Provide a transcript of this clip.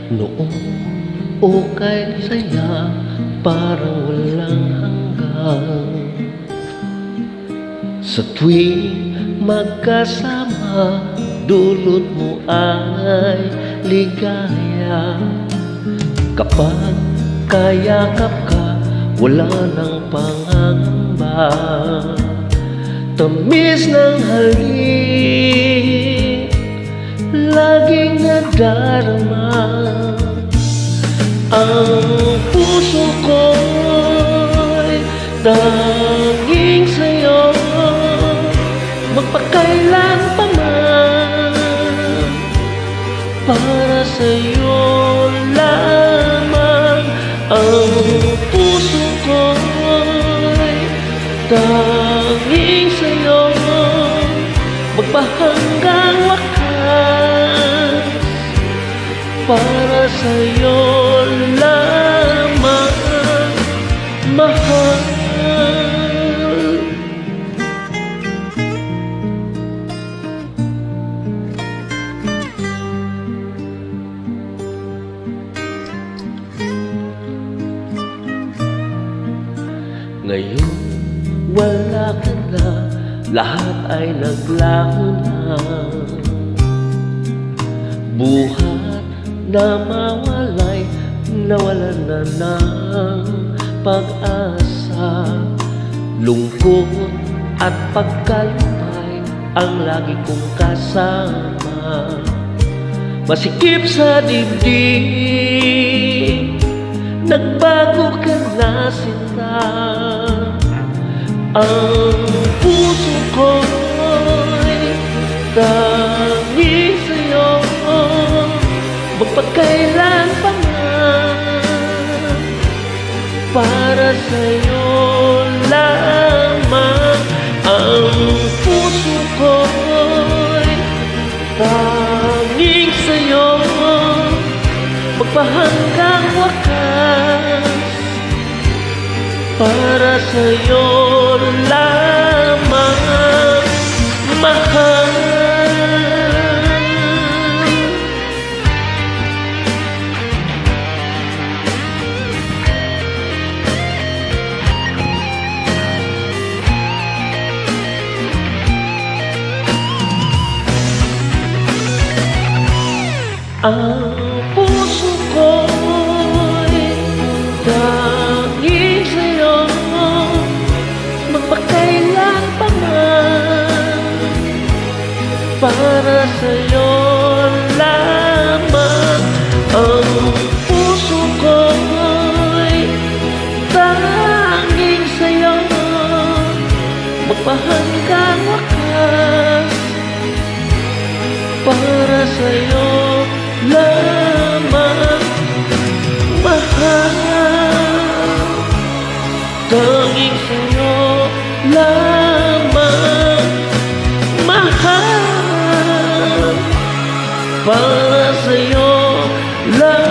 Noong ukay saya parang walang hanggan. Sa tuwing magkasama, dulot mo ay ligaya. Kapag kayakap ka, wala nang pangangamba. Tamis ng halik, laging nadarama. Ang puso ko'y tanging sa'yo, magpakailan pa man. Para sa'yo lamang. Ang puso ko'y tanging sa'yo, magpahanggang wakas. Para sa'yo lamang, mahal. Ngayon wala ka na, lahat ay naglaho na. Buhat na mawalay, nawalan na ng pag-asa. Lungkot at pagkalumpay ang lagi kong kasama. Masikip sa dibdib, nagbago ka na sinta. Ang puso ko'y tanging sa'yo, magpagkailan pa man. Para sa'yo lamang. Ang puso ko'y tanging sa'yo, magpahanggang wakas. Para sa'yo lamang, mahal. Ang puso ko'y tanging sa'yo, magpakailan pa man. Para sa'yo lamang. Ang puso ko'y tanging sa'yo, magpahanggang wakas. Para sa'yo lamang, mahal. Tanging sa'yo lamang, mahal. Para sa'yo lamang.